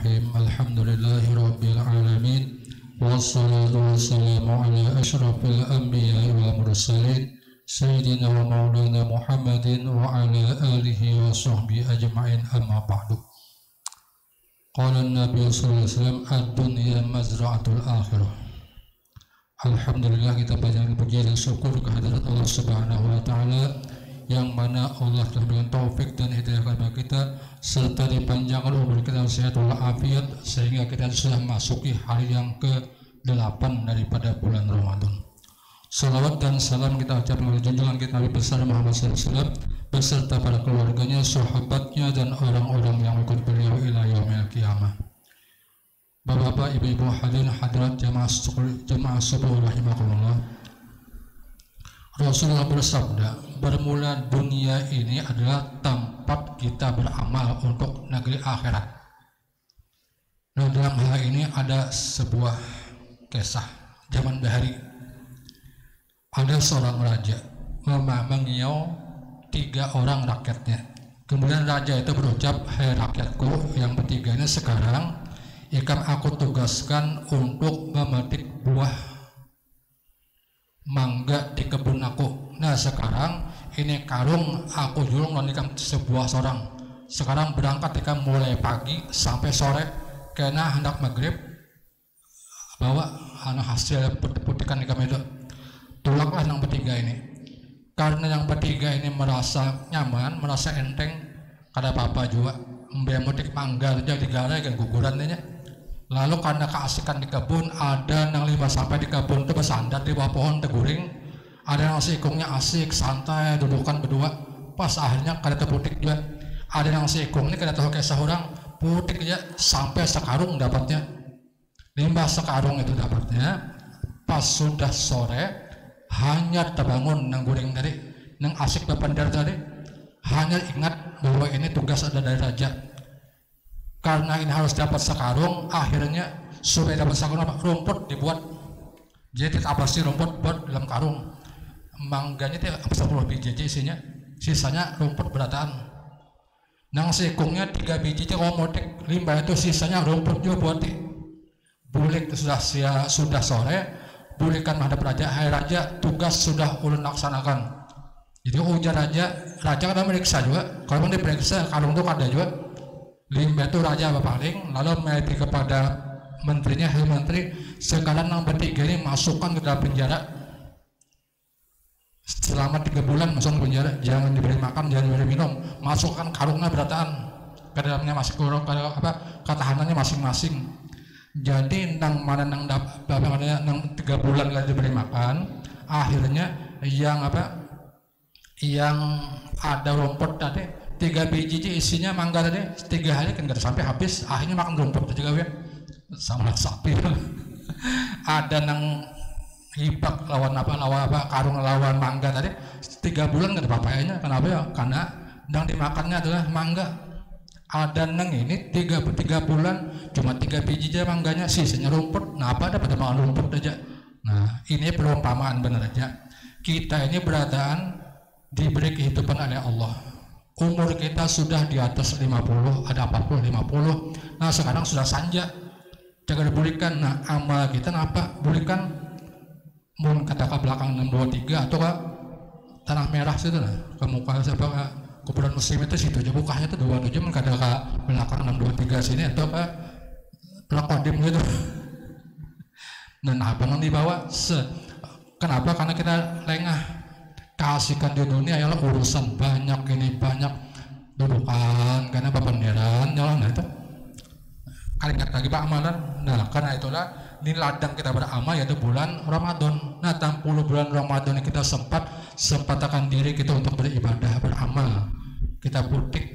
Bismillahirrahmanirrahim. Alhamdulillahirabbil alamin. Wassalatu wassalamu ala asyrafil anbiya'i wal mursalin sayyidina wa maulana Muhammadin wa ala alihi wa sahbihi ajma'in, amma ba'du. Qala an-nabiy sallallahu alaihi wasallam, ad-dunya mazra'atul akhirah. Alhamdulillah, kita banyak puji dan syukur kehadirat Allah Subhanahu wa taala yang mana Allah telah berikan taufik dan hidayah kepada kita serta dipanjangkan umur kita sehat walafiat sehingga kita sudah masuki hari yang ke-8 daripada bulan Ramadan. Salawat dan salam kita ucapkan kepada junjungan kita Nabi besar Muhammad SAW beserta para keluarganya, sahabatnya dan orang-orang yang ikut beliau ila yaumil qiyamah. Bapak-bapak, ibu-ibu, hadirin hadirat jemaah subuh rahimakumullah. Rasulullah bersabda, bermula dunia ini adalah tempat kita beramal untuk negeri akhirat. Nah, dalam hal ini ada sebuah kisah zaman dahulu. Ada seorang raja mengiau 3 orang rakyatnya. Kemudian raja itu berucap, "Hai rakyatku yang bertiga ini, sekarang ikan aku tugaskan untuk memetik buah mangga di kebun aku. Nah, sekarang ini karung aku julung nonikan sebuah sorang. Sekarang berangkat ikan mulai pagi sampai sore, kena hendak maghrib bawa hasil putikan ikan itu. Tulanglah yang bertiga ini. Karena yang bertiga ini merasa nyaman, merasa enteng, kada apa-apa juga. Memetik mangga aja digara kan guguran ini. Lalu karena keasikan di kebun, ada yang 5 sampai di kebun itu bersandar di bawah pohon teguring. Ada yang seikungnya asik, santai, dudukan berdua. Pas akhirnya kada terputik juga. Ada yang seikungnya kada tahu kisah orang, putik aja sampai sekarung dapatnya. 5 sekarung itu dapatnya. Pas sudah sore, hanya terbangun yang guring tadi, yang asik berpendar tadi. Hanya ingat bahwa ini tugas ada dari raja. Karena ini harus dapat sekarung, akhirnya supaya dapat sekarung rumput dibuat. Jadi apa sih rumput buat dalam karung? Mangganya itu 10 biji isinya, sisanya rumput berataan. Nang sikungnya 3 biji itu ngomotik, 5 itu sisanya rumput juga buat. Bulik sudah sore, bulikan menghadap raja, "Hai raja, tugas sudah ulun laksanakan." Jadi ujar raja kan meriksa juga. Kalau mau diperiksa karung itu ada juga. 5 itu raja paling, lalu meneliti kepada menterinya, "Hei menteri, sekarang yang bertiga ini masukkan ke dalam penjara selama 3 bulan, masuk ke penjara, jangan diberi makan, jangan diberi minum, masukkan karungnya berataan ke dalamnya masih kurang ketahanannya masing-masing." Jadi nang mana nang 3 bulan gak diberi makan, akhirnya yang ada rumput tadi 3 biji isinya mangga tadi 3 hari kan gak sampai habis, akhirnya makan rumput juga ya sama sapi. Ada nang hibak lawan karung lawan mangga tadi 3 bulan gak ada apa-apanya. Kenapa ya? Karena yang dimakannya adalah mangga. Ada nang ini 3 bulan cuma 3 biji aja mangganya, sisanya rumput. Nah, apa dapat makan rumput aja. Nah, ini perumpamaan benar aja. Kita ini beradaan diberi kehidupan oleh Allah. Umur kita sudah di atas 50, ada 40, 50. Nah, sekarang sudah sanja, jangan dibulihkan. Nah, amal kita apa? Bulihkan mun kata ke belakang 623 atau ke tanah merah situ nah, ke muka siapa kuburan muslim itu situ aja bukanya itu 27 mun kata ke belakang 623 sini atau ke Kodim gitu. Nah, apa yang dibawa? Kenapa? Karena kita lengah. Keasikan di dunia adalah urusan banyak dudukan karena papanderan jalan. Nah itu kali ingat lagi pak amalan. Nah, karena itulah ini ladang kita beramal yaitu bulan Ramadan. Nah, 60 bulan Ramadan kita sempatkan diri kita untuk beribadah, beramal. Kita putik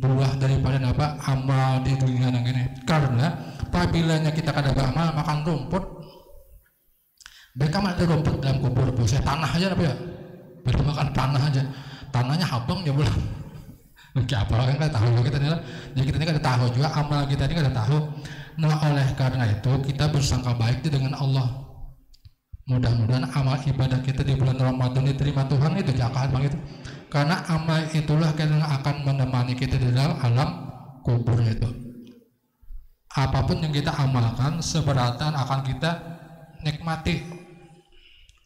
buah daripada amal di dunia yang ini. Karena apabila kita kada beramal makan rumput, mereka ada rumput dalam kubur, saya tanah aja apa ya? Baru makan tanah aja, tanahnya habang ya bulan. Kayak apa kan kita tahu kita nih, jadi kita ini kada tahu juga amal kita ini kada tahu. Nah, oleh karena itu kita bersangka baik dengan Allah. Mudah-mudahan amal ibadah kita di bulan Ramadan diterima Tuhan itu jangan begitu. Karena amal itulah yang akan menemani kita di dalam alam kubur itu. apapun yang kita amalkan seberatan akan kita nikmati.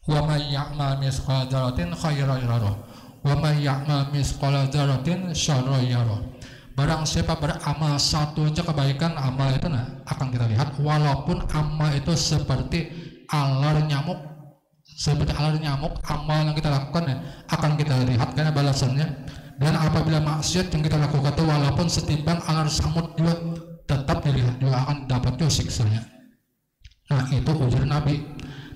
Wa may ya'mal misqala dzarratin khairan yarah wa may ya'mal misqala dzarratin syarran yarah. Barang siapa beramal satu aja kebaikan, amal itu akan kita lihat, walaupun amal itu seperti alar nyamuk, amal yang kita lakukan akan kita lihat karena balasannya. Dan apabila maksiat yang kita lakukan itu walaupun setimbang alar samud juga tetap dilihat juga akan dapat juga siksanya. Nah itu ujar Nabi.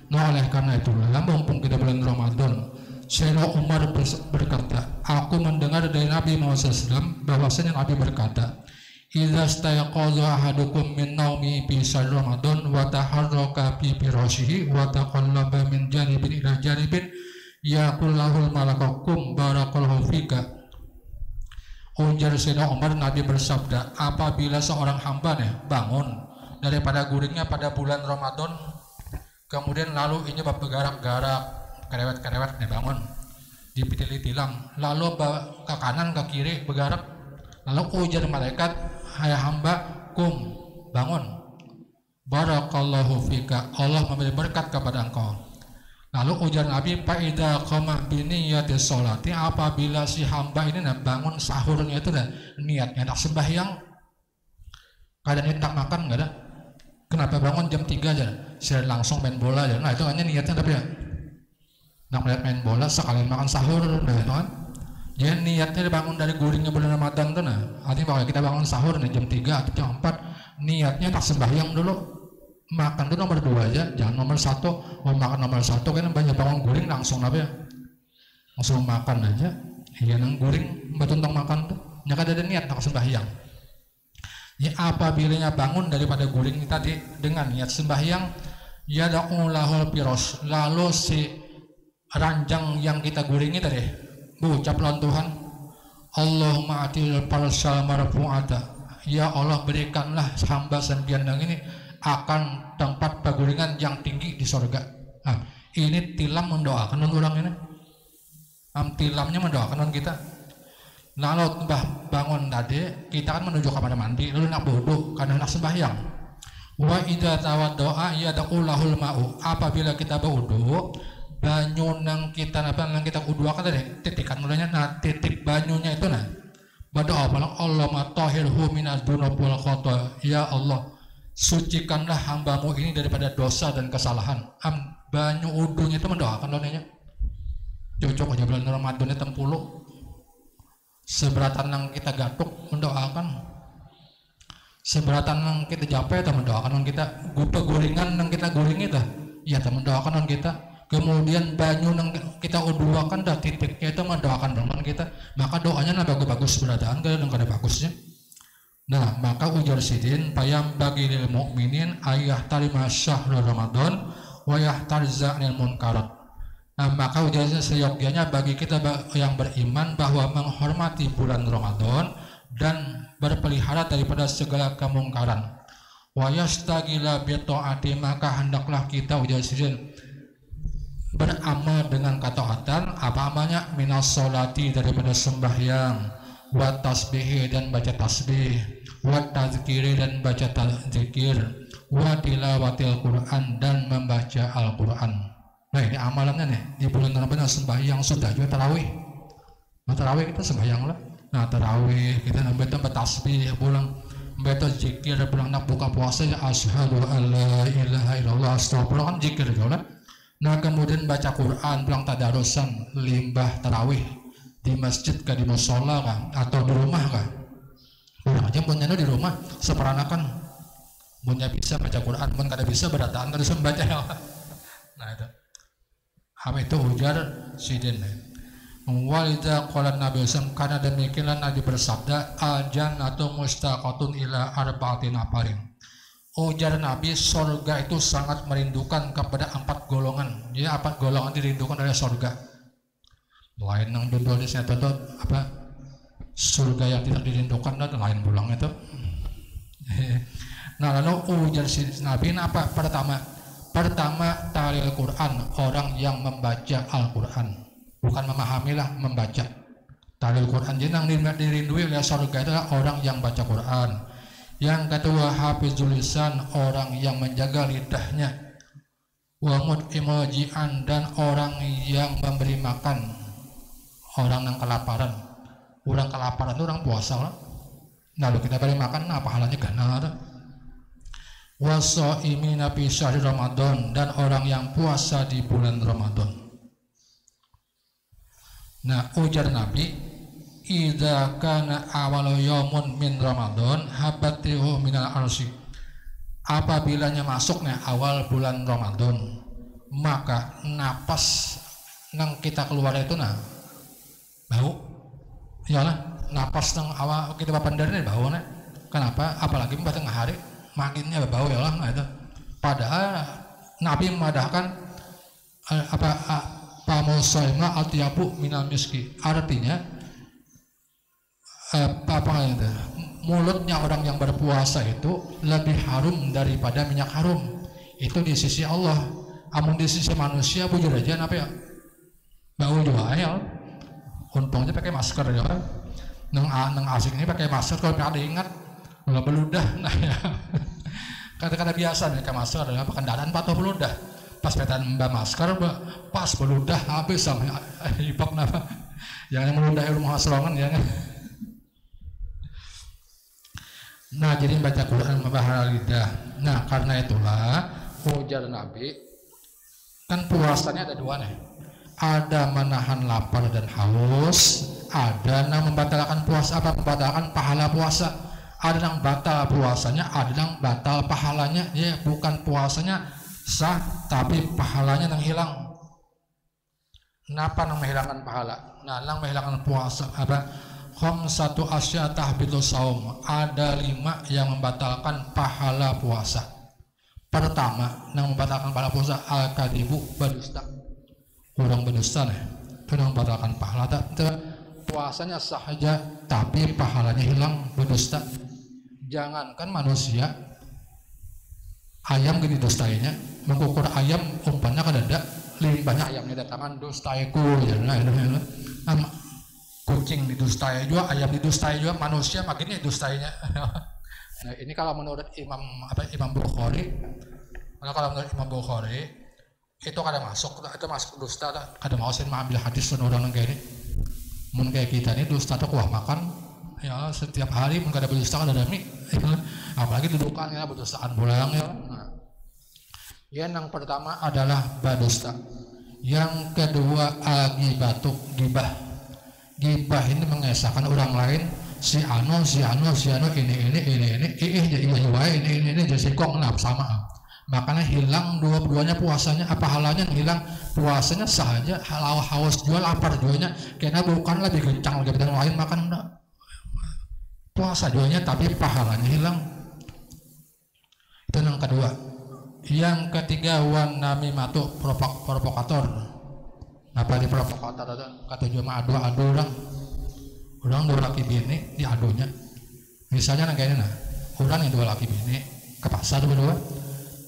Nah oleh karena itu mumpung kita bulan Ramadan, Sayyidina Umar berkata, aku mendengar dari Nabi Muhammad SAW bahwasanya Nabi berkata, idza stayaqadha ahadukum min naumi fi syahr Ramadan wa taharraka fi firashihi wa taqallaba min janibin ila janibin yaqul lahul malakum barakallahu fika. Ujar Sayyidina Umar, Nabi bersabda, apabila seorang hamba bangun daripada guringnya pada bulan Ramadan, kemudian lalu ini bergerak-gerak, kerewet-kerewet bangun, dipitili tilang, lalu ke kanan ke kiri bergerak, lalu ujar malaikat, hai hamba, kum, bangun, barakallahu fika, Allah memberi berkat kepada engkau. Lalu ujar Nabi, faida qama bi niyyati sholati, apabila si hamba ini bangun sahurnya itu niatnya nak sembahyang, kadang ini tak makan, enggak ada. Kenapa bangun jam 3 aja? Saya langsung main bola aja. Nah itu hanya niatnya, tapi nak melihat main bola sekalian makan sahur, itu kan? Jadi niatnya bangun dari guringnya bulan Ramadan tuh artinya kalau kita bangun sahur jam 3 atau jam 4, niatnya tak sembahyang dulu. Makan itu nomor 2 aja, jangan nomor 1. Mau makan nomor 1 kan banyak bangun guring langsung langsung makan aja. Iya nang guring batuntang makan tuh, nyaka ada niat tak sembahyang. Ya apabila bangun daripada guring tadi dengan niat sembahyang, ya da'ulahul piros, lalu si ranjang yang kita guringi tadi ucap lawan Tuhan, Allahumma atil parsal marfu'ata, ya Allah berikanlah hamba sembian yang ini akan tempat peguringan yang tinggi di sorga. Nah, ini tilam mendoakan orang ini. Tilamnya mendoakan kita. Lalu bangun tadi, kita kan menuju kepada mandi, lalu nak wudu karena nak sembahyang. Wa idza tawaddoa yad'ulahul ma'u. Apabila kita berwudu, banyu nang kita wuduakan tadi, titikan mulanya, titik banyunya itu berdoa Allahumma tahhirhu minadz dzunubi wal khata. Ya Allah, sucikanlah hambamu ini daripada dosa dan kesalahan. Banyu udunya itu mendoakan donanya. Cocok aja bulan Ramadan itu 60. Seberatan yang kita gatuk mendoakan. Seberatan yang kita jape itu mendoakan kita. Guringan yang kita guringi dah, ya mendoakan kita. Kemudian banyu yang kita uduakan dah titiknya itu mendoakan dengan kita. Maka doanya bagus-bagus berataan kada bagusnya. Nah, maka ujar sidin payam bagi lil mukminin ayah tarima syahrul Ramadan wa yahtarza anil munkarat. Nah, maka ujar seyogyanya bagi kita yang beriman bahwa menghormati bulan Ramadan dan berpelihara daripada segala kemungkaran. Wa yastagila bi taati, maka hendaklah kita ujar sidin beramal dengan ketaatan. Apa amalnya? Minas sholati, daripada sembahyang, wa tasbih dan baca tasbih, wa tazkiri dan baca zikir, wa tilawatil Quran dan membaca Al-Quran. Nah ini amalannya nih di bulan Ramadan, sembahyang sudah juga tarawih. Nah tarawih kita sembahyang lah. Nah tarawih kita nambah tambah tasbih pulang, baca zikir pulang, nak buka puasa ya asyhadu alla ilaha illallah astagfirullah, kan zikir juga. Nah kemudian baca Quran pulang tadarusan, limbah tarawih di masjid kah, di musola kah, atau di rumah kah? Orang aja punya di rumah seperanakan, punya bisa baca Quran, pun kada bisa berataan kada bisa membaca. Nah itu, itu ujar sidin. Walidha qala Nabi SAW, karena demikianlah Nabi bersabda, ajan atau mustaqatun ila arba'atin aparin. Ujar Nabi, surga itu sangat merindukan kepada 4 golongan. Jadi 4 golongan dirindukan oleh surga. Lain yang dulu saya tutup surga yang tidak dirindukan dan lain pulang itu. Nah lalu ujar Nabi apa? Pertama talil Quran, orang yang membaca Al-Quran, bukan memahamilah, membaca. Talil Quran, jadi yang dirindui oleh surga adalah orang yang baca Quran. Yang kedua hafizul lisan, orang yang menjaga lidahnya. Wa mut'imul ji'an, dan orang yang memberi makan orang yang kelaparan. Orang kelaparan itu orang puasa lah. Nah, kalau kita beri makan, nah pahalanya ganar. Wasoimina fi syahri Ramadan, dan orang yang puasa di bulan Ramadan. Nah, ujar Nabi, idza kana awalu yaumun min Ramadan habatihu minal arsy. Apabila masuknya awal bulan Ramadan, maka napas nang kita keluar itu nah bau. Iyalah, napas nang awal kita papandarin bau nah. Kenapa? Apalagi pada tengah hari makinnya bau ya lah, nah itu. Padahal Nabi memadahkan pamusaima atiyabu minal miski. Artinya apa itu? Mulutnya orang yang berpuasa itu lebih harum daripada minyak harum. Itu di sisi Allah. Amun di sisi manusia bujur aja apa ya? Bau juga ya. Untungnya pakai masker ya. Nang asing ini pakai masker, kalau ada ingat nggak beludah, nah ya. Kata-kata biasa nih, pakai masker adalah kendaraan patuh beludah. Pas petan mbak masker, pas beludah habis sama hipok napa. Yang meludah rumah serongan ya. Nah, jadi baca Quran membahas lidah. Nah, karena itulah ujar Nabi, kan puasanya ada dua nih. Ada menahan lapar dan haus, ada yang membatalkan puasa, apa membatalkan pahala puasa. Ada yang batal puasanya, ada yang batal pahalanya. Ya, bukan puasanya sah, tapi pahalanya yang hilang. Kenapa yang menghilangkan pahala? Nah, yang menghilangkan puasa apa? Satu asya tahbitu saum. Ada 5 yang membatalkan pahala puasa. Pertama, yang membatalkan pahala puasa al-kadibu, berdusta. Orang berdusta nih, itu yang membatalkan pahala. Puasanya sah saja, tapi pahalanya hilang, berdusta. Jangankan manusia, ayam gini dustainya, mengukur ayam umpannya kan ada limbahnya ayamnya datangan dustaiku ya, nah, kucing didustai juga, ayam didustai juga, manusia makinnya dustainya. Nah, ini kalau menurut Imam Bukhari, kalau menurut Imam Bukhari itu kada masuk dusta, kada mau sih mengambil hadis orang yang kayak ini. Mungkin kayak kita ini dusta tuh kuah makan ya setiap hari, mungkin ada berdusta kada demi, apalagi dudukannya berdustaan pulang ya. Nah, yang pertama adalah berdusta. Yang kedua agibatu, gibah. Gibah ini mengesahkan orang lain, si anu ini jadi kong nah sama. Makanya hilang dua-duanya puasanya, apa halanya hilang puasanya sahaja, haus jual lapar jualnya, karena bukan lebih kencang lagi dari lain makan enggak. Puasa jualnya tapi pahalanya hilang. Itu yang kedua. Yang ketiga wan namimatu, provokator. Apa di provokator itu? Kata cuma adu orang dua laki bini diadunya. Misalnya kayak ini nah, orang yang dua laki bini ke pasar berdua,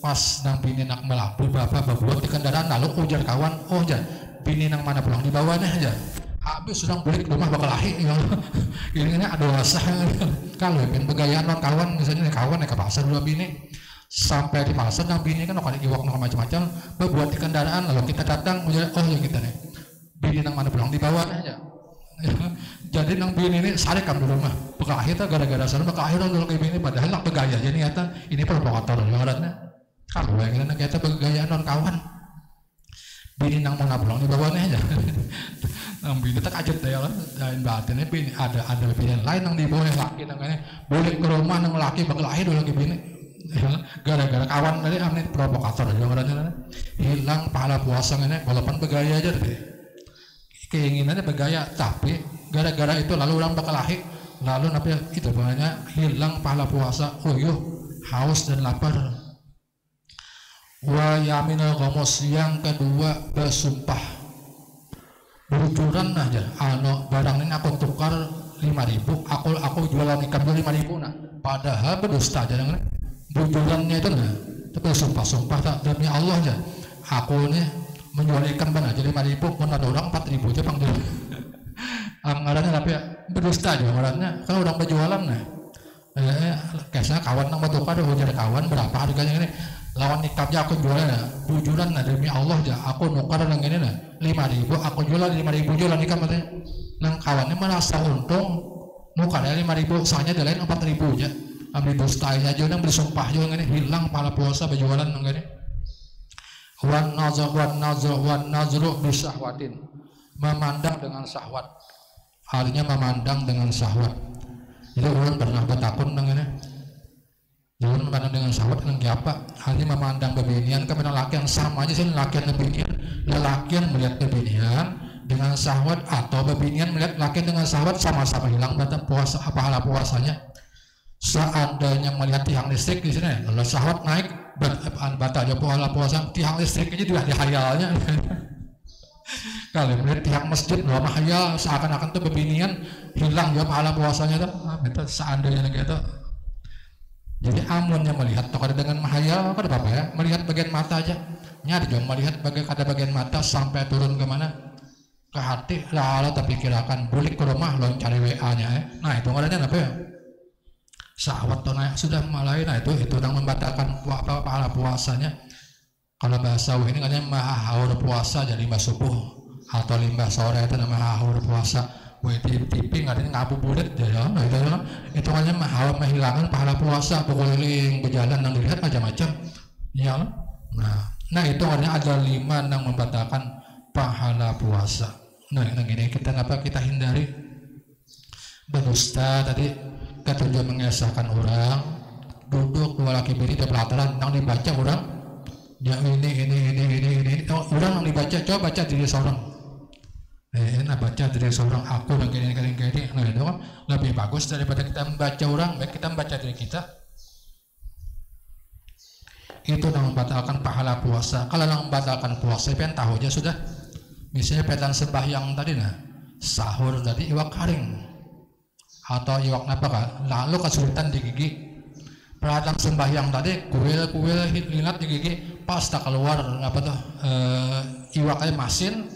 pas nang bini nak melapu bapak di kendaraan, lalu ujar kawan, jar bini nang mana pulang di bawahnya aja. Habis sudah balik rumah bakal lahir ya. Ini ada rasa kalau pengen begayaan non kawan, misalnya kawan ke pasar dua bini, sampai di pasar nang bini kan ada iwak macam-macam berbuat di kendaraan, lalu kita datang ujar ya kita nih bini nang mana pulang di bawahnya aja. Jadi nang bini ini sarik kam di rumah bakal lahir tuh gara-gara sana bakal lahir dulu kayak bini, padahal nak begaya jadi nyata ini provokator ibaratnya. Kalau yang kita bergaya non kawan, bini nang mana pulang di bawahnya aja. Nang bini tak aja deh lah, dan batinnya bini ada bini lain nang di bawah laki nangnya boleh ke rumah nang laki bakal lahir dulu lagi bini. Gara-gara kawan tadi ini provokator aja orangnya, hilang pahala puasa ini walaupun bergaya aja deh. Keinginannya bergaya, tapi gara-gara itu lalu orang bakal lahir, lalu apa itu namanya hilang pahala puasa, haus dan lapar. Wa yaminul ghamus, yang kedua bersumpah bujuran aja, barang ini aku tukar 5.000, aku jualan ikan 5.000 nah, padahal berdusta aja dengan bujurannya itu nah, tapi sumpah tak demi Allah aja, aku ini menjual ikan bang aja 5.000, pun ada orang 4.000 aja bang jadi ngarannya tapi berdusta aja ngarannya, kalau orang berjualan nah Kesnya kawan nang batu kado jadi kawan berapa harganya ini lawan nikahnya aku jualan ya bujuran nah demi Allah aja aku nukar nang ini nah 5.000 aku jualan 5.000 jualan nikah katanya nang kawannya merasa untung nukarnya 5.000 soalnya ada lain 4.000 aja ambil dusta aja nang bersumpah juga ini hilang pahala puasa berjualan nang ini wan nazru bisahwatin memandang dengan syahwat artinya memandang dengan syahwat. Jadi orang pernah bertakun dengan ini. Orang memandang dengan syahwat dengan apa? Hanya memandang bebinian kepada laki yang sama aja sih laki yang bebinian, lelaki yang melihat bebinian dengan syahwat atau bebinian melihat laki dengan syahwat sama-sama hilang batal puasa pahala puasanya. Seandainya melihat tiang listrik di sini, kalau syahwat naik batal aja pahala puasa tiang listrik aja juga di hayalnya. Kalau melihat tiang masjid dalam hayal seakan-akan tuh bebinian hilang juga pahala puasanya tuh minta seandainya gitu. Jadi amunnya melihat ada dengan mahayal kada apa ya melihat bagian mata aja nyari juga melihat bagian mata sampai turun kemana ke hati lalu tapi kirakan bulik ke rumah lo cari WA nya nah itu ngadanya apa ya syahwat tuh naik sudah mulai nah itu yang membatalkan pahala puasanya. Kalau bahasa ini katanya mahahaur puasa jadi limbah subuh atau limbah sore itu namanya haur puasa. TV ngadanya ngabuburit ya, nah itu hanya menghilangkan pahala puasa, berkeliling berjalan dan dilihat macam-macam, ya. Nah itu artinya ada 5 yang membatalkan pahala puasa. Nah ini kita hindari berdusta tadi ketujuan mengesahkan orang duduk dua laki bini di pelataran yang dibaca orang yang ini orang yang dibaca coba baca diri seorang. Nah baca dari seorang aku dan gini nah itu kan lebih bagus daripada kita membaca orang baik kita membaca diri kita itu yang membatalkan pahala puasa. Kalau yang membatalkan puasa pengen tahu aja sudah misalnya petan sembahyang tadi nah sahur tadi iwak karing atau iwak apa kah lalu kesulitan di gigi pelatang sembahyang tadi kuil ingat di gigi pas tak keluar apa tuh iwaknya masin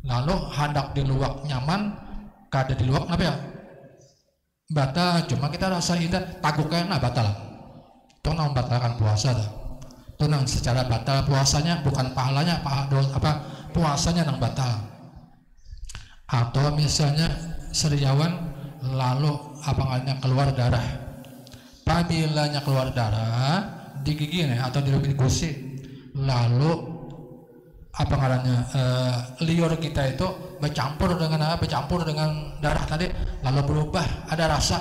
lalu hendak di luak nyaman kada di luak apa ya batal cuma kita rasa indah taguknya batal itu membatalkan puasa itu secara batal puasanya bukan pahalanya puasanya yang batal. Atau misalnya seriawan lalu keluar darah apabila keluar darah di gigi atau di lubang gusi lalu liur kita itu bercampur dengan darah tadi lalu berubah ada rasa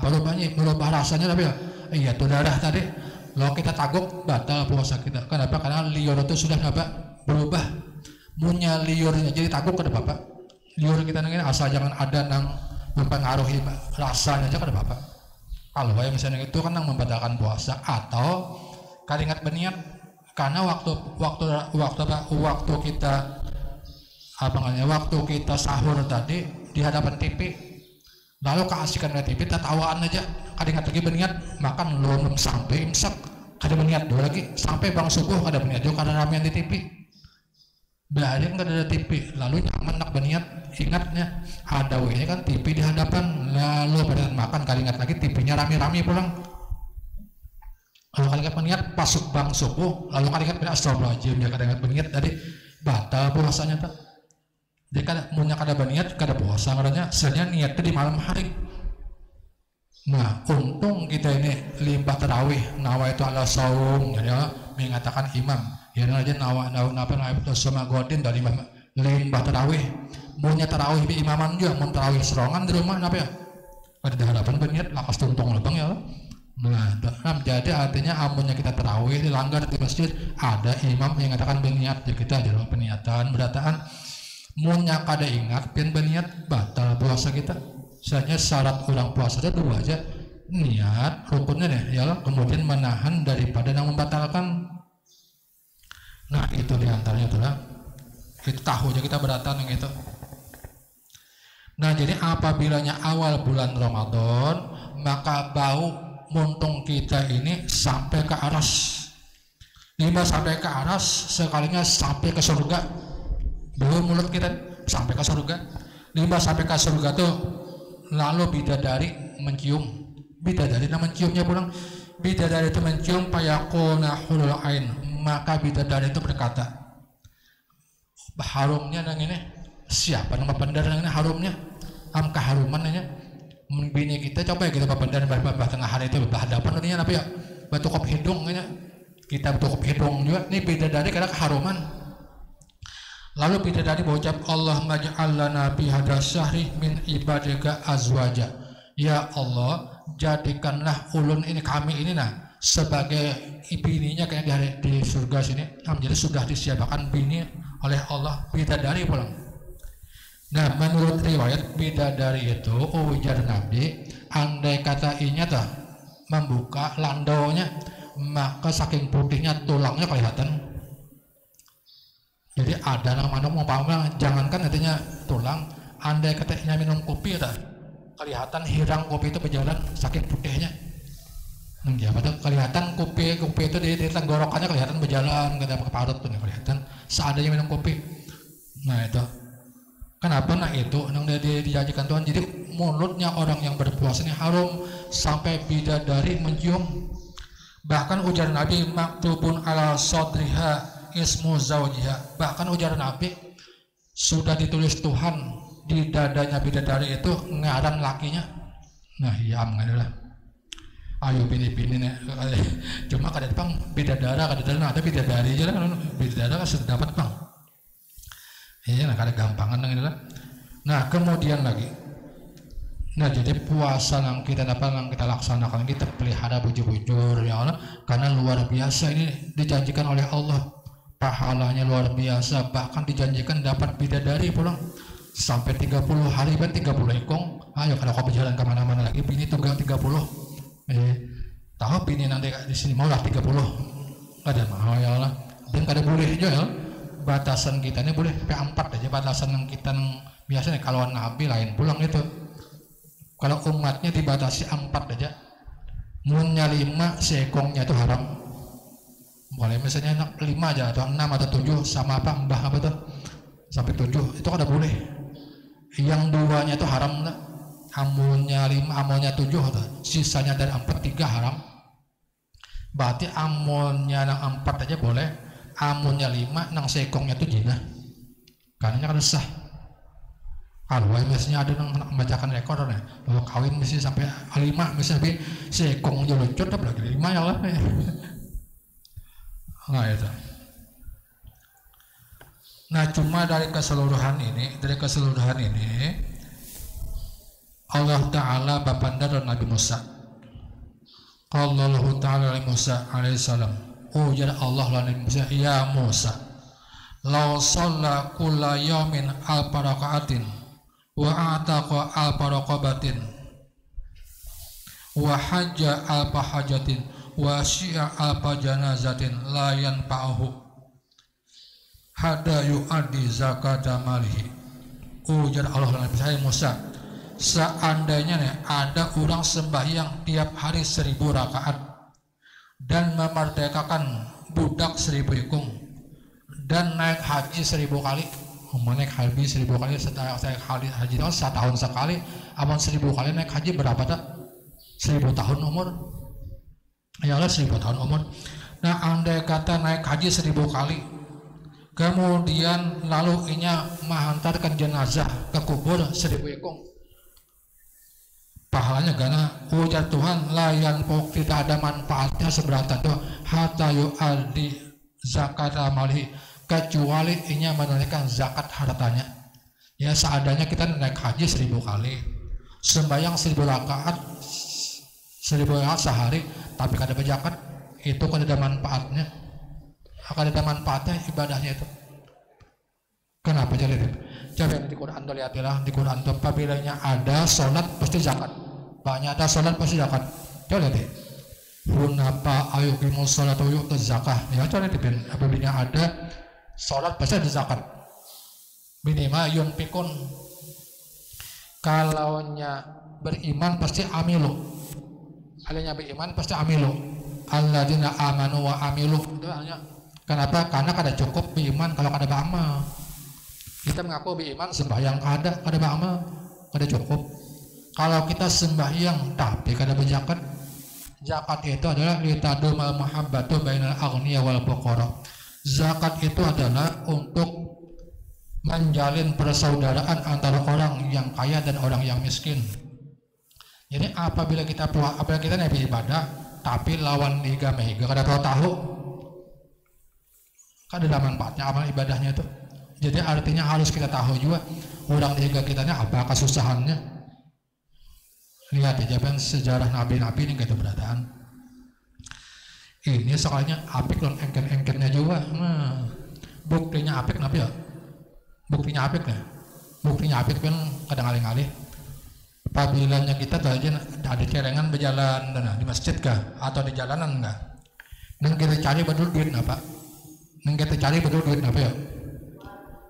berubah rasanya tapi iya itu darah tadi lalu kita taguk batal puasa kita. Kenapa? Karena liur itu sudah berubah punya liurnya jadi taguk kada bapak liur kita ini asal jangan ada yang mempengaruhi rasanya aja kada bapak. Kalau misalnya itu kan yang membatalkan puasa atau keringat berniat karena waktu kita sahur tadi di hadapan TV lalu keasikan TV kita tawaan aja kadang lagi berniat makan belum sampai imsak kada berniat dua lagi sampai bang subuh kada berniat juga karena ramean di TV bahaya kada ada TV lalu nyaman nak berniat ingatnya ada ini kan TV di hadapan lalu pada makan kada ingat lagi TV-nya rame-rame pulang. Kalau kalian berniat pasuk bang subuh lalu kalian berniat astagfirullahaladzim ya kalian berniat tadi batal puasanya tak dia kada berniat kada puasa karena sebenarnya niatnya di malam hari. Nah untung kita ini limbah tarawih nawa itu ala saum ya mengatakan imam ya aja nawa itu sama godin dari limbah tarawih punya tarawih di imaman juga mau tarawih serongan di rumah apa ya pada hadapan berniat lakas tuntung lebang ya. Nah, jadi artinya amunnya kita tarawih dilanggar di masjid ada imam yang mengatakan berniat ya kita adalah peniatan berataan munya kada ingat pian berniat batal puasa kita. Sebenarnya syarat orang puasa itu dua aja niat rukunnya deh ya kemudian menahan daripada yang membatalkan. Nah itu diantaranya itulah kita tahu aja kita beratan yang itu. Nah jadi apabilanya awal bulan Ramadan maka bau muntung kita ini sampai ke aras 5 sampai ke aras sekalinya sampai ke surga belum mulut kita sampai ke surga 5 sampai ke surga tuh lalu bidadari mencium. Bidadari nah menciumnya pulang. Bidadari itu mencium payakuna hulul ain, maka bidadari itu berkata, harumnya nang ini siapa nama pendar nang ini harumnya am keharuman nanya bini kita coba ya kita pendar bah tengah hari itu berhadapan artinya apa ya batu kop hidung nya kita batu kop hidung juga nih bidadari karena keharuman. Lalu bidadari berucap Allah maj'al lana bi hadza syahri min ibadika azwaja. Ya Allah, jadikanlah ulun ini kami ini nah sebagai bininya kayak di surga sini. Jadi sudah disiapkan bini oleh Allah bidadari pulang. Nah, menurut riwayat bidadari itu ujar Nabi, andai kata inya tuh membuka landaunya, maka saking putihnya tulangnya kelihatan. Jadi ada nama mau paham, jangankan artinya tulang, andai katanya minum kopi dah kelihatan hirang kopi itu berjalan saking putihnya. Ya, betul kelihatan kopi itu di tenggorokannya kelihatan berjalan ke dalam parut tuh kelihatan seadanya minum kopi. Nah itu kenapa nah itu yang dijanjikan Tuhan. Jadi mulutnya orang yang berpuasa ini harum sampai bidadari mencium. Bahkan ujar Nabi maktubun ala sodriha ismu zawjiha, bahkan ujar Nabi sudah ditulis Tuhan di dadanya bidadari itu ngaran lakinya. Nah iya adalah ayo bini-bini nih cuma kada bang bidadara nah ada bidadari aja lah bidadara sudah dapat bang iya nah kada gampangan adalah. Nah kemudian lagi nah jadi puasa yang kita dapat yang kita laksanakan kita pelihara bujur-bujur ya Allah karena luar biasa ini dijanjikan oleh Allah pahalanya luar biasa, bahkan dijanjikan dapat bidadari pulang sampai 30 hari kan 30 ekong. Ayo kalau kau berjalan kemana-mana lagi bini tunggal 30 tahu bini nanti di sini mau lah 30 ada mahal ya Allah dan kada boleh juga ya batasan kita ini boleh sampai 4 aja batasan yang kita biasanya kalau Nabi lain pulang itu kalau umatnya dibatasi 4 aja munnya 5 seekongnya itu haram. Boleh misalnya 5 aja atau 6 atau 7 sama apa mbah apa tuh sampai 7 itu kada boleh. Yang 2-nya itu haram lah. Amunnya 5 amunnya 7 tuh. Sisanya dari 4 3 haram. Berarti amunnya nang 4 aja boleh, amunnya 5 nang sekongnya itu jinah. Karena kan sah. Kalau misalnya ada yang membacakan rekor nih, kalau kawin mesti sampai 5 misalnya sekong aja lucut apalagi 5 ya lah. Nah itu. Nah cuma dari keseluruhan ini Allah Ta'ala bapanda dan Nabi Musa. Allah Ta'ala Musa alaihissalam. Oh jadi Allah lalu Musa ya Musa. Lau shalla kulla yawmin al-parakaatin wa ataqa al-paraqabatin wa hajja al-pahajatin wa syi'a apa janazatin la yanfa'uhu hada yu'addi zakata malihi. Ujar Allah Nabi saya Musa, seandainya nih ada orang sembahyang tiap hari 1000 rakaat dan memerdekakan budak 1000 ekong dan naik haji 1000 kali, naik haji 1000 kali setelah saya kali haji tahun setahun sekali, aman 1000 kali naik haji berapa tak? 1000 tahun umur. Ya Allah 1000 tahun umur. Nah andai kata naik haji 1000 kali kemudian lalu inya menghantarkan jenazah ke kubur 1000 ekong pahalanya karena ujar Tuhan layan pok tidak ada manfaatnya seberapa tuh hatta yu'addi zakat amalihi kecuali inya menunaikan zakat hartanya. Ya seadanya kita naik haji 1000 kali sembahyang 1000 rakaat 1000 rakaat sehari tapi kada berzakat itu kada ada manfaatnya, kada ada manfaatnya ibadahnya itu. Kenapa jadi? Coba di Quran tuh lihatlah di Quran tuh apabila ada sholat pasti zakat, banyak ada sholat pasti zakat. Coba lihat deh. Hunapa ayukimus sholat uyuk ke zakah. Ya coba lihat deh. Apabila ada sholat pasti ada zakat. Minimal yunfikun. Kalaunya beriman pasti amilu. Alanya beriman pasti amilu. Alladzina amanu wa amilu. Itu hanya kenapa? Karena kada cukup beriman kalau kada beramal. Kita mengaku beriman sembahyang kada beramal, kada cukup. Kalau kita sembahyang tapi kada berzakat, zakat itu adalah litadum al muhabbatu bainal aghniya wal fuqara. Zakat itu adalah untuk menjalin persaudaraan antara orang yang kaya dan orang yang miskin. Jadi apabila kita nabi ibadah tapi lawan liga mega kada tahu kada ada manfaatnya amal ibadahnya itu. Jadi artinya harus kita tahu juga orang liga kitanya apa kesusahannya. Lihat aja kan sejarah nabi-nabi ini gitu berataan. Ini soalnya apik loh engken-engkennya juga. Nah, buktinya apik nabi ya. Buktinya apik ya. Buktinya apik kan kadang alih-alih. Pabilanya kita tuh aja ada cerengan berjalan di masjid kah atau di jalanan enggak. Neng kita cari betul duit apa? Neng kita cari betul duit apa ya?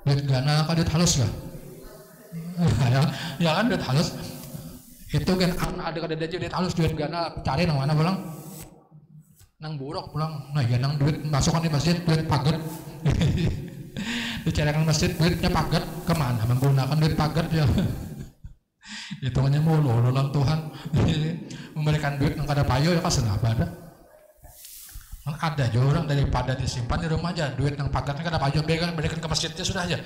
Duit gana kan duit halus kah? Ya kan duit halus. Itu kan ada duit halus duit gana cari nang mana pulang? Nang buruk pulang. Nah ya nang duit masukkan di masjid duit paget. Dicarikan masjid duitnya paget kemana? Menggunakan duit paget ya. Hitungannya mulu orang Tuhan memberikan duit yang kada payo ya kasih apa ada. Ada juga orang daripada disimpan di rumah aja duit yang pagetnya kada payo berikan ke masjidnya sudah aja.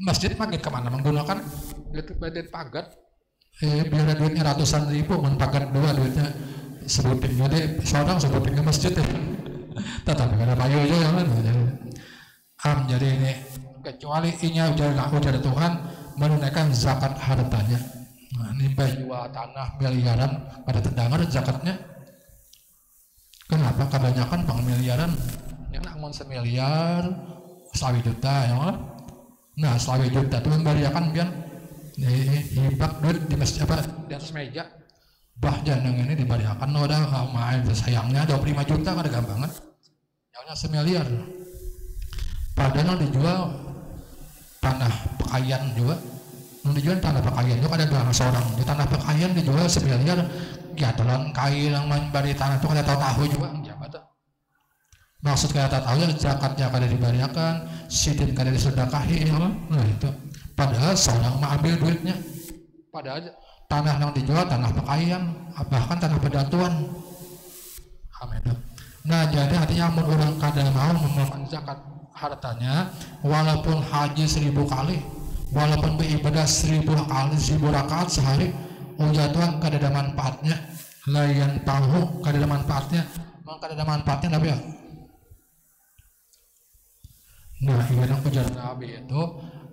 Masjid paget kemana? Menggunakan duit paget. Biar duitnya ratusan ribu, paket dua duitnya sebutin jadi seorang sebutin ke masjid ya. Tetap kada payo aja ya kan. Jadi ini kecuali inya ujar Tuhan menunaikan zakat hartanya. Nah, ini jual tanah miliaran pada terdengar zakatnya. Kenapa kebanyakan bang miliaran? Yang nak semiliar, 1 juta ya. Nah 1 juta itu memberiakan biar hibak duit di masjid apa di atas meja. Bah jangan ini diberiakan udah main sayangnya 25 juta kada gampang kan? Yang semiliar. Padahal dijual tanah pekayan juga. Dijual tanah pekayan itu ada dua seorang di tanah pekayan dijual 1 miliar ya telan kain yang memberi tanah itu kada tahu juga siapa tuh maksud kada tahu ya zakatnya kada diberiakan sidin kada disedekahi ya. Nah itu padahal seorang mau ambil duitnya padahal tanah yang dijual tanah pekayan bahkan tanah pedatuan. Nah jadi artinya orang kada mau mengeluarkan zakat hartanya walaupun haji 1000 kali walaupun beribadah 1000 kali 1000 rakaat sehari ujar Tuhan kada ada manfaatnya layan tahu kada ada manfaatnya memang kada ada manfaatnya Nabi ya. Nah ibadah ujar Nabi itu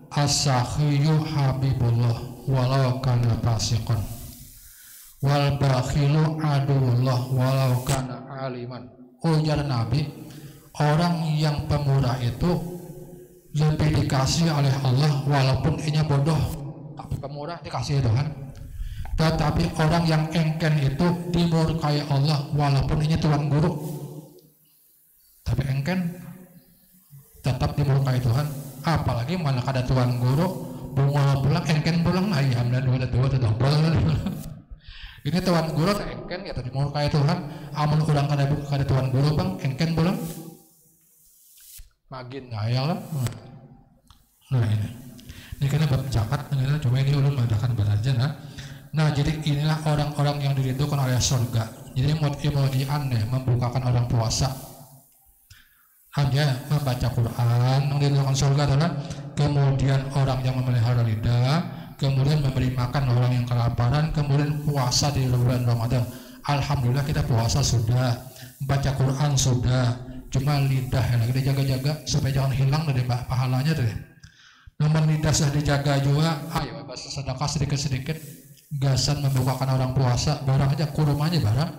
as-sakhiyu habibullah walau kana fasiqan wal bakhilu adullah walau kana aliman. Ujar Nabi orang yang pemurah itu lebih dikasih oleh Allah walaupun inya bodoh tapi pemurah dikasih Tuhan. Tetapi orang yang engken itu dimurkai Allah walaupun inya tuan guru tapi engken tetap dimurkai Tuhan. Apalagi mana kada tuan guru bunga pulang engken pulang ayam dan dua ini tuan guru tak engken ya dimurkai Tuhan. Amun orang kada tuan guru bang engken pulang magin ayah lah. Nah ini karena bab zakat coba ini ulun mengadakan belajar nah jadi inilah orang-orang yang dirindukan oleh surga. Jadi kemudian membukakan orang puasa hanya membaca Quran yang dirindukan surga adalah kemudian orang yang memelihara lidah, kemudian memberi makan orang yang kelaparan, kemudian puasa di bulan Ramadan. Alhamdulillah kita puasa sudah, baca Quran sudah, cuma lidah yang lagi dijaga-jaga supaya jangan hilang dari pahalanya deh. Namun lidah sudah dijaga juga, ayo bahasa sedekah sedikit-sedikit, gasan membukakan orang puasa, barang aja kurmanya barang.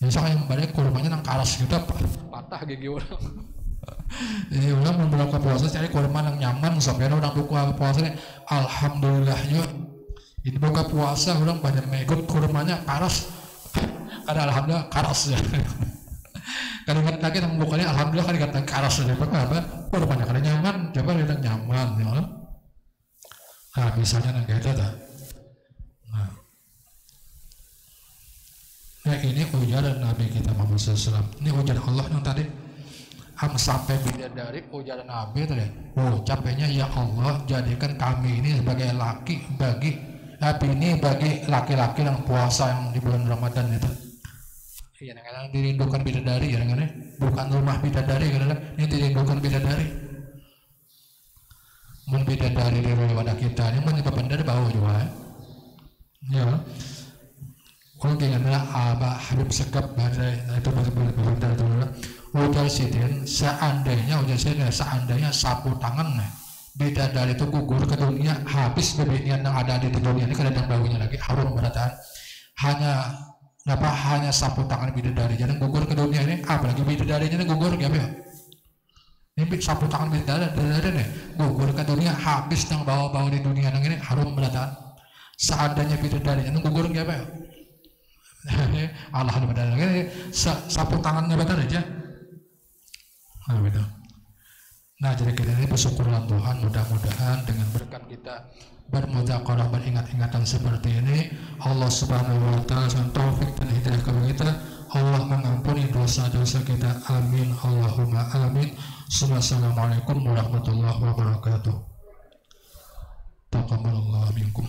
Misalnya yang balik kurmanya nang karas gitu, patah gigi orang. Jadi orang membuka puasa cari kurma yang nyaman, sampai orang buka puasa ini, alhamdulillahnya. Ini buka puasa orang banyak mengikut kurmanya karas, karena alhamdulillah karas ya. Kadang lagi yang bukanya alhamdulillah kan dikatakan karas saja apa kurmanya karena nyaman coba lihat nyaman ya. Nah misalnya yang kayak itu nah ini ujaran Nabi kita Muhammad SAW. Ini ujaran Allah yang tadi sampai bidadari ujaran Nabi tadi capeknya ya Allah jadikan kami ini sebagai laki bagi Tapi ini bagi laki-laki yang puasa yang di bulan Ramadan itu. Iya, kadang dirindukan bidadari ya, kadang bukan rumah bidadari, kadang ini dirindukan bidadari. Mun bidadari di wadah kita ini mun bendera bau juga. Ya. Kalau kayaknya Abah Habib Segap badai itu berbeda dulu. Ujar sidin seandainya sapu tangan bidadari itu gugur ke dunia, habis bebeknya yang ada di dunia ini kadang baunya lagi harum berataan. Hanya sapu tangan bidadari jadi gugur ke dunia ini, apalagi bidadarinya ini gugur ya. Ini sapu tangan bidadari nih gugur ke dunia, habis yang bau-bau di dunia ini harum berataan. Seandainya bidadarinya ini gugur ya. Allah bidadari sapu tangannya betul aja. Nah, jadi kita ini bersyukurlah Tuhan, mudah-mudahan dengan berkat kita bermudzakarah, beringat-ingatan seperti ini, Allah Subhanahu wa taala dengan taufik dan hidayah kepada kita, Allah mengampuni dosa-dosa kita. Amin Allahumma amin. Assalamualaikum warahmatullahi wabarakatuh. Taqabbalallahu minkum.